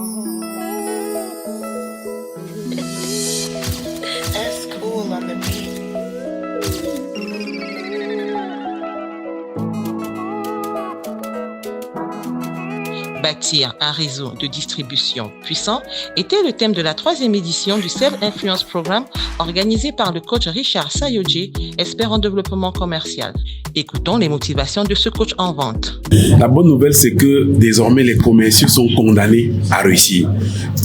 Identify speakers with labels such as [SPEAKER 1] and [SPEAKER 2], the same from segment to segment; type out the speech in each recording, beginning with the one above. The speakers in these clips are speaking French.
[SPEAKER 1] That's cool on the beat.
[SPEAKER 2] Bâtir un réseau de distribution puissant était le thème de la 3e édition du Self-Influence Programme organisé par le coach Richard Sayodje, expert en développement commercial. Écoutons les motivations de ce coach en vente.
[SPEAKER 3] La bonne nouvelle, c'est que désormais les commerciaux sont condamnés à réussir.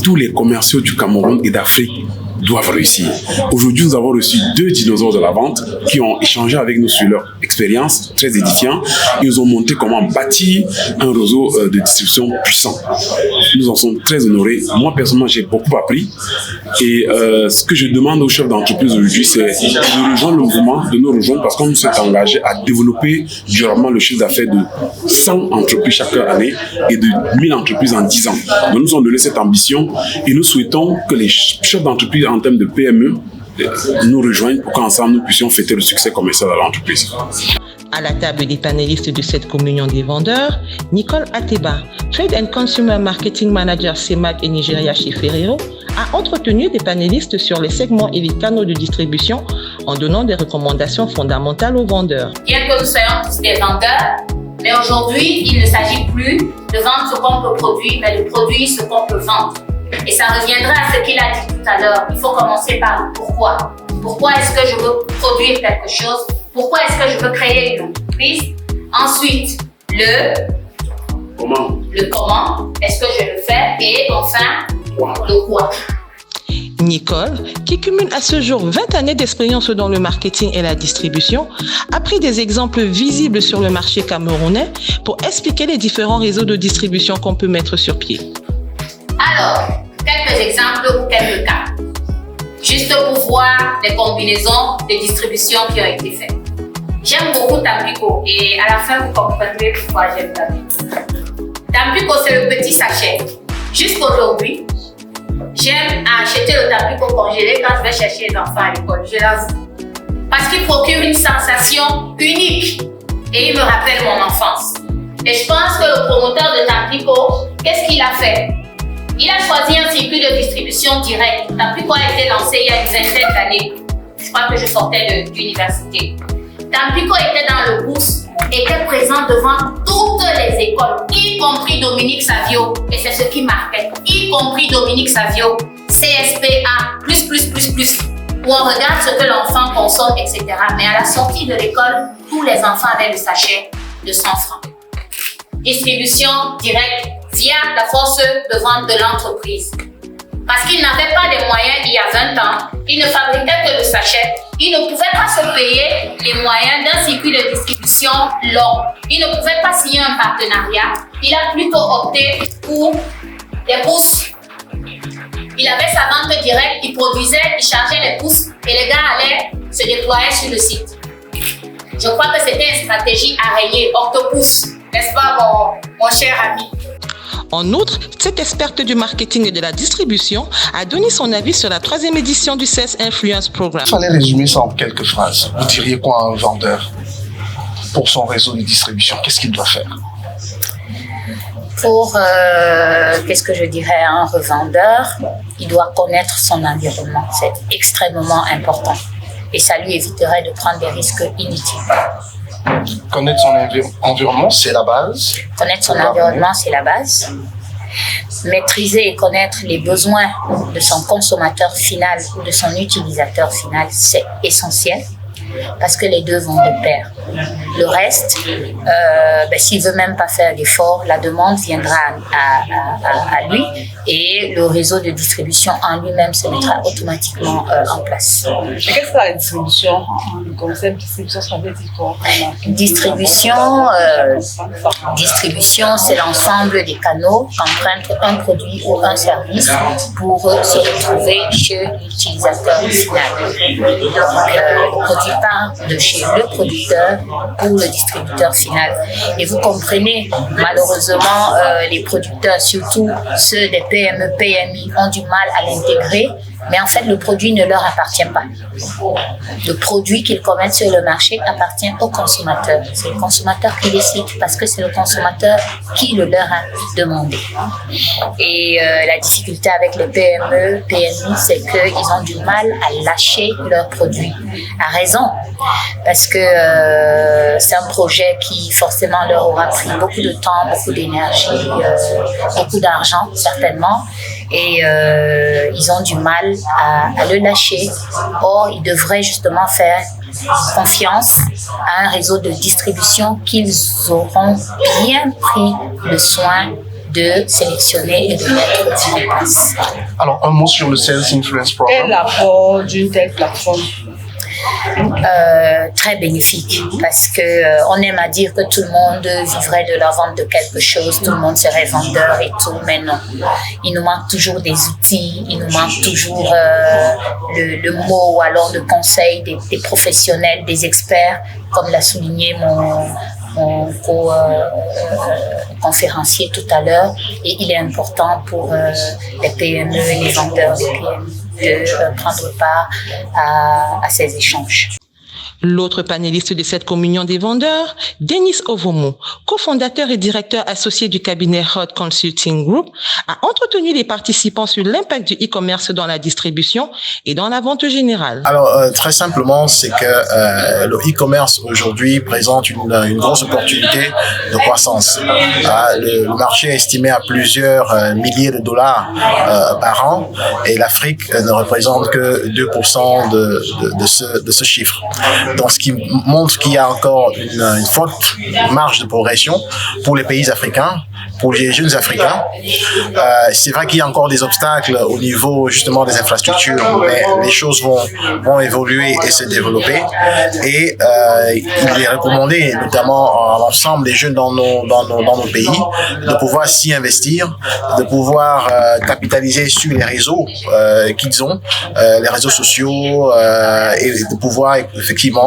[SPEAKER 3] Tous les commerciaux du Cameroun et d'Afrique doivent réussir. Aujourd'hui, nous avons reçu 2 dinosaures de la vente qui ont échangé avec nous sur leur expérience très édifiante. Ils nous ont montré comment bâtir un réseau de distribution puissant. Nous en sommes très honorés. Moi, personnellement, j'ai beaucoup appris. Et ce que je demande aux chefs d'entreprise aujourd'hui, c'est de rejoindre le mouvement, de nous rejoindre parce qu'on nous s'est engagé à développer durablement le chiffre d'affaires de 100 entreprises chaque année et de 1000 entreprises en 10 ans. Donc, nous avons donné cette ambition et nous souhaitons que les chefs d'entreprise en termes de PME nous rejoignent pour qu'ensemble nous puissions fêter le succès commercial de l'entreprise.
[SPEAKER 2] À la table des panélistes de cette communion des vendeurs, Nicole Ateba, Trade and Consumer Marketing Manager CEMAC et Nigeria chez Ferrero, a entretenu des panélistes sur les segments et les canaux de distribution en donnant des recommandations fondamentales aux vendeurs.
[SPEAKER 4] Bien que nous soyons tous des vendeurs, mais aujourd'hui, il ne s'agit plus de vendre ce qu'on peut produire, mais de produire ce qu'on peut vendre. Et ça reviendra à ce qu'il a dit tout à l'heure. Il faut commencer par le pourquoi. Pourquoi est-ce que je veux produire quelque chose? Pourquoi est-ce que je veux créer une entreprise? Ensuite, le comment est-ce que je le fais? Et enfin, le quoi.
[SPEAKER 2] Nicole, qui cumule à ce jour 20 années d'expérience dans le marketing et la distribution, a pris des exemples visibles sur le marché camerounais pour expliquer les différents réseaux de distribution qu'on peut mettre sur pied.
[SPEAKER 4] Alors, quelques exemples ou quelques cas. Juste pour voir les combinaisons de distribution qui ont été faites. J'aime beaucoup Tampico et à la fin vous comprendrez pourquoi j'aime Tampico. Tampico, c'est le petit sachet. Jusqu'aujourd'hui, j'aime acheter le Tampico congelé quand je vais chercher les enfants à l'école, je l'avoue. Parce qu'il procure une sensation unique et il me rappelle mon enfance. Et je pense que le promoteur de Tampico, qu'est-ce qu'il a fait? Il a choisi un circuit de distribution direct. Tampico a été lancé il y a une vingtaine d'années. Je crois que je sortais d'université. Tampico était dans le boost, était présent devant toutes les écoles, y compris Dominique Savio. Et c'est ce qui marquait, y compris Dominique Savio, CSPA, où on regarde ce que l'enfant consomme, etc. Mais à la sortie de l'école, tous les enfants avaient le sachet de 100 francs. Distribution directe via la force de vente de l'entreprise. Parce qu'ils n'avaient pas les moyens il y a 20 ans, ils ne fabriquaient que le sachet, ils ne pouvaient pas se payer les moyens d'un circuit de distribution long. Ils ne pouvaient pas signer un partenariat, il a plutôt opté pour des pousses. Il avait sa vente directe, il produisait, il chargeait les pousses et les gars allaient se déployer sur le site. Je crois que c'était une stratégie araignée, octopus, n'est-ce pas mon cher ami?
[SPEAKER 2] En outre, cette experte du marketing et de la distribution a donné son avis sur la 3e édition du Self-Influence Programme.
[SPEAKER 5] Il fallait résumer ça en quelques phrases. Vous diriez quoi à un vendeur pour son réseau de distribution? Qu'est-ce qu'il doit faire?
[SPEAKER 4] Pour, qu'est-ce que je dirais à un revendeur? Il doit connaître son environnement. C'est extrêmement important. Et ça lui éviterait de prendre des risques inutiles.
[SPEAKER 5] Connaître son environnement, c'est la base.
[SPEAKER 4] Connaître son environnement, c'est la base. Maîtriser et connaître les besoins de son consommateur final ou de son utilisateur final, c'est essentiel parce que les deux vont de pair. Le reste, s'il ne veut même pas faire d'effort, la demande viendra à lui et le réseau de distribution en lui-même se mettra automatiquement en place.
[SPEAKER 6] Et qu'est-ce que la distribution? Le concept de distribution, ça veut dire quoi?
[SPEAKER 4] Distribution, c'est l'ensemble des canaux qu'emprunte un produit ou un service pour se retrouver chez l'utilisateur final. Donc, le produit part de chez le producteur pour le distributeur final. Et vous comprenez, malheureusement, les producteurs, surtout ceux des PME, PMI, ont du mal à l'intégrer mais en fait, le produit ne leur appartient pas. Le produit qu'ils commettent sur le marché appartient au consommateur. C'est le consommateur qui décide parce que c'est le consommateur qui le leur a demandé. Et la difficulté avec les PME, PMI, c'est qu'ils ont du mal à lâcher leurs produits. À raison, parce que c'est un projet qui forcément leur aura pris beaucoup de temps, beaucoup d'énergie, beaucoup d'argent certainement, et ils ont du mal à le lâcher. Or, ils devraient justement faire confiance à un réseau de distribution qu'ils auront bien pris le soin de sélectionner et de mettre en place.
[SPEAKER 5] Alors, un mot sur le Sales Influence
[SPEAKER 6] Quel est
[SPEAKER 5] Program.
[SPEAKER 6] l'apport d'une telle plateforme?
[SPEAKER 4] Très bénéfique parce que on aime à dire que tout le monde vivrait de la vente de quelque chose, tout le monde serait vendeur et tout, mais non. Il nous manque toujours des outils, il nous manque toujours le mot ou alors le conseil des professionnels, des experts, comme l'a souligné mon conférencier tout à l'heure, et il est important pour les PME et les vendeurs des PME de prendre part à ces échanges.
[SPEAKER 2] L'autre panéliste de cette communion des vendeurs, Denis Ovomo, cofondateur et directeur associé du cabinet Hot Consulting Group, a entretenu les participants sur l'impact du e-commerce dans la distribution et dans la vente générale.
[SPEAKER 7] Alors, très simplement, c'est que le e-commerce aujourd'hui présente une grosse opportunité de croissance. Le marché est estimé à plusieurs milliers de dollars par an et l'Afrique ne représente que 2% de ce chiffre. Donc, ce qui montre qu'il y a encore une forte marge de progression pour les pays africains, pour les jeunes Africains. C'est vrai qu'il y a encore des obstacles au niveau justement des infrastructures, mais les choses vont évoluer et se développer. Et il est recommandé, notamment à l'ensemble des jeunes dans nos pays, de pouvoir s'y investir, de pouvoir capitaliser sur les réseaux qu'ils ont, les réseaux sociaux, et de pouvoir effectivement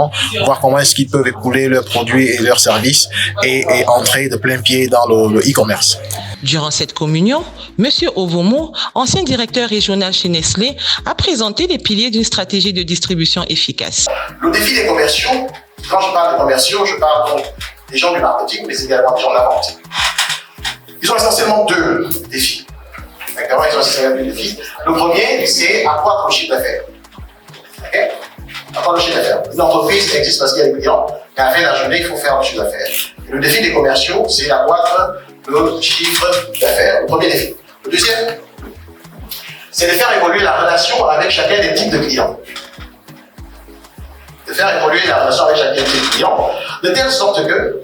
[SPEAKER 7] voir comment est-ce qu'ils peuvent écouler leurs produits et leurs services et entrer de plein pied dans le e-commerce.
[SPEAKER 2] Durant cette communion, M. Ovomo, ancien directeur régional chez Nestlé, a présenté les piliers d'une stratégie de distribution efficace.
[SPEAKER 8] Le défi des commerciaux, quand je parle des commerciaux, je parle donc des gens du marketing, mais également des gens de la vente. Ils ont essentiellement deux défis. D'accord, ils ont essentiellement deux défis. Le premier, c'est accroître le chiffre d'affaires. Okay? Accroître le chiffre d'affaires. Une entreprise existe parce qu'il y a des clients, et à la fin de la journée, il faut faire le chiffre d'affaires. Et le défi des commerciaux, c'est d'accroître le chiffre d'affaires. Le premier défi. Le deuxième, c'est de faire évoluer la relation avec chacun des types de clients. De faire évoluer la relation avec chacun des clients, de telle sorte que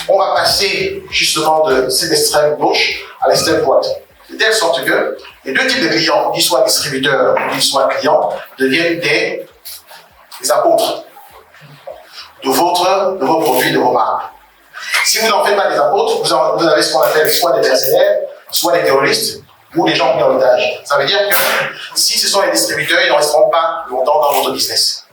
[SPEAKER 8] on va passer justement de cette extrême gauche à l'extrême droite. De telle sorte que les deux types de clients, qu'ils soient distributeurs ou qu'ils soient clients, deviennent des apôtres de vos produits, de vos marques. Si vous n'en faites pas des apôtres, vous avez ce qu'on appelle soit des mercenaires, soit des terroristes, ou des gens pris en otage. Ça veut dire que si ce sont les distributeurs, ils ne resteront pas longtemps dans votre business.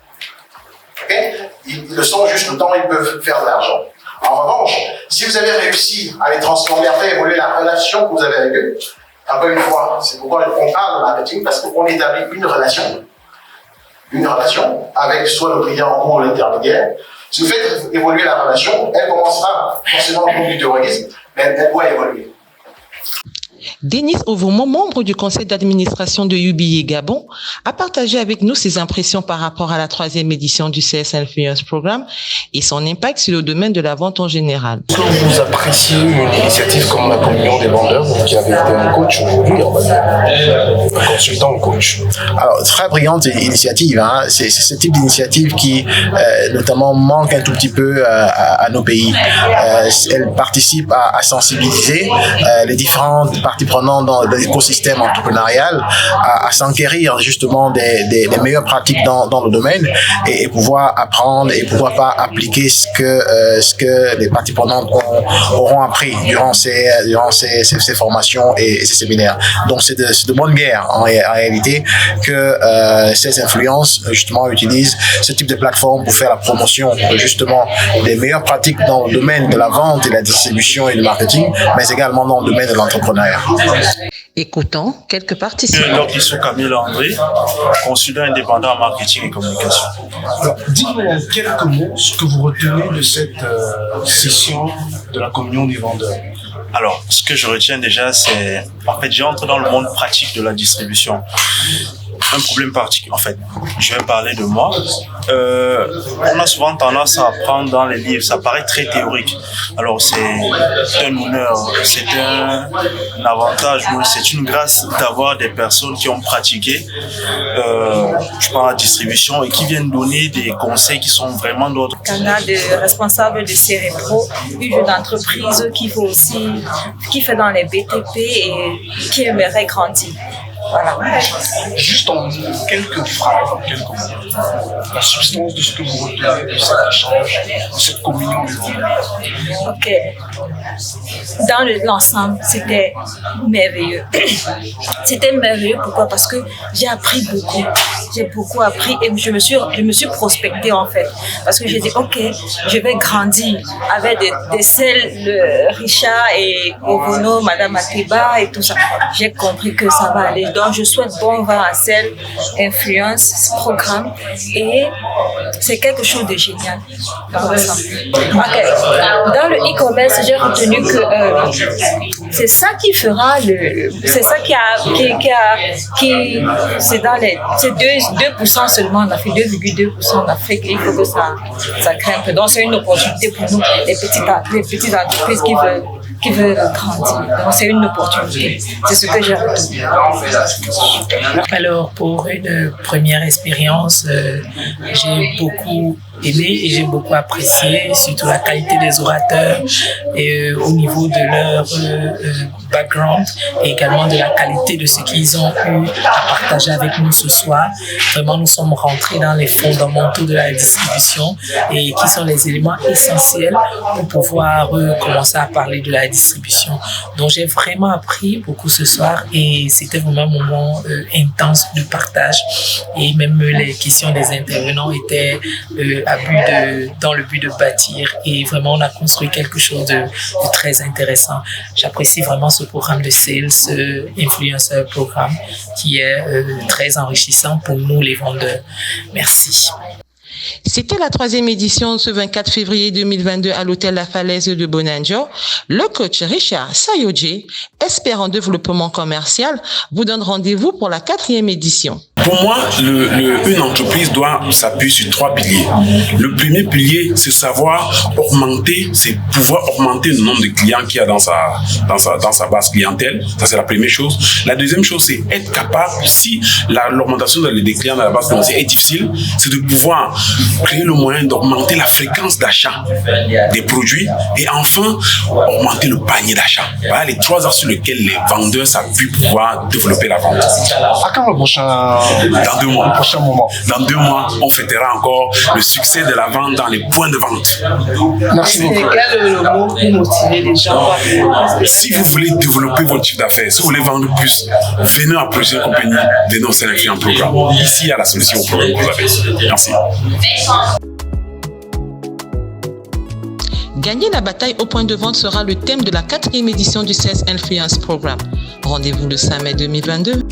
[SPEAKER 8] Okay? Ils le sont juste le temps où ils peuvent faire de l'argent. En revanche, si vous avez réussi à les transformer, à faire évoluer la relation que vous avez avec eux, encore une fois, c'est pourquoi on parle de marketing, parce qu'on établit une relation avec soit le client ou l'intermédiaire. Si vous faites évoluer la relation, elle commencera forcément au cours du terrorisme, mais elle doit évoluer.
[SPEAKER 2] Denis Ovomo, membre du conseil d'administration de UBA Gabon, a partagé avec nous ses impressions par rapport à la 3e édition du CS Influence Programme et son impact sur le domaine de la vente en général.
[SPEAKER 5] Est-ce que vous appréciez une initiative comme la communion des vendeurs, qui avait été un coach aujourd'hui, on va dire, un consultant, un coach?
[SPEAKER 7] Alors, très brillante initiative. Hein. C'est ce type d'initiative qui, notamment, manque un tout petit peu à nos pays. Elle participe à sensibiliser les différentes parties prenantes dans l'écosystème entrepreneurial, à s'enquérir justement des meilleures pratiques dans le domaine et pouvoir apprendre et pouvoir pas appliquer ce que les parties prenantes auront appris durant ces formations et ces séminaires. Donc c'est de bonne guerre en réalité que ces influences justement utilisent ce type de plateforme pour faire la promotion justement des meilleures pratiques dans le domaine de la vente et de la distribution et du marketing, mais également dans le domaine de l'entrepreneuriat.
[SPEAKER 2] Écoutons quelques participants.
[SPEAKER 9] Donc, ils sont Camille André, consultant indépendant en marketing et communication.
[SPEAKER 5] Alors, dites-nous en quelques mots ce que vous retenez de cette session de la communion des vendeurs.
[SPEAKER 9] Alors, ce que je retiens déjà, c'est, en fait, j'entre dans le monde pratique de la distribution. Un problème particulier, en fait, je vais parler de moi. On a souvent tendance à apprendre dans les livres, ça paraît très théorique. Alors, c'est un honneur, c'est un avantage, c'est une grâce d'avoir des personnes qui ont pratiqué, je parle à la distribution, et qui viennent donner des conseils qui sont vraiment d'autres.
[SPEAKER 6] On a des responsables de Cérébro, une jeune entreprise qui fait dans les BTP et qui aimerait grandir. Voilà.
[SPEAKER 5] Juste en quelques phrases, en quelques mots, la substance de ce que vous retenez de cet échange, de cette communion des vendeurs.
[SPEAKER 6] Ok. Dans l'ensemble, c'était merveilleux. C'était merveilleux, pourquoi? Parce que j'ai appris beaucoup. J'ai beaucoup appris et je me suis prospectée en fait. Parce que j'ai dit, ok, je vais grandir avec des selles, Richard et Ovono, Madame Ateba et tout ça. J'ai compris que ça va aller. Donc, je souhaite bon vent à Celle, Influence, programme. Et c'est quelque chose de génial dans l'ensemble. Okay. Dans le e-commerce, j'ai retenu que c'est ça qui fera c'est ça c'est dans c'est 2% seulement en Afrique, 2,2% en Afrique. Il faut que ça grimpe. Donc, c'est une opportunité pour nous, les petites entreprises qui veulent grandir. Donc, c'est une opportunité. C'est ce que j'ai retenu.
[SPEAKER 10] Alors, pour une première expérience, j'ai beaucoup aimé et j'ai beaucoup apprécié, surtout la qualité des orateurs et au niveau de leur background et également de la qualité de ce qu'ils ont eu à partager avec nous ce soir. Vraiment, nous sommes rentrés dans les fondamentaux de la distribution et qui sont les éléments essentiels pour pouvoir commencer à parler de la distribution. Donc, j'ai vraiment appris beaucoup ce soir et c'était vraiment un moment intense de partage et même les questions des intervenants étaient dans le but de bâtir et vraiment on a construit quelque chose de très intéressant. J'apprécie vraiment ce programme de Sales Influencer Programme qui est très enrichissant pour nous les vendeurs. Merci.
[SPEAKER 2] C'était la 3e édition ce 24 février 2022 à l'hôtel La Falaise de Bonanjo. Le coach Richard Sayodje, expert en développement commercial, vous donne rendez-vous pour la 4e édition.
[SPEAKER 3] Pour moi, une entreprise doit s'appuyer sur 3 piliers. Le premier pilier, c'est savoir pouvoir augmenter le nombre de clients qu'il y a dans sa base clientèle. Ça, c'est la première chose. La deuxième chose, c'est être capable, si l'augmentation des clients dans la base clientèle est difficile, c'est de pouvoir créer le moyen d'augmenter la fréquence d'achat des produits et enfin, augmenter le panier d'achat. Voilà les 3 axes sur lesquels les vendeurs savent pouvoir développer la vente.
[SPEAKER 5] À quand le prochain?
[SPEAKER 3] Dans 2 mois.
[SPEAKER 5] Le prochain moment.
[SPEAKER 3] Dans 2 mois, on fêtera encore le succès de la vente dans les points de vente.
[SPEAKER 5] Merci beaucoup.
[SPEAKER 6] Quel est le mot pour motiver les gens?
[SPEAKER 3] Si vous voulez développer votre chiffre d'affaires, si vous voulez vendre plus, venez approcher une compagnie, venez au Sénégal en programme. Ici, il y a la solution au problème que vous avez. Merci.
[SPEAKER 2] Gagner la bataille au point de vente sera le thème de la 4e édition du Sales Influence Programme. Rendez-vous le 5 mai 2022.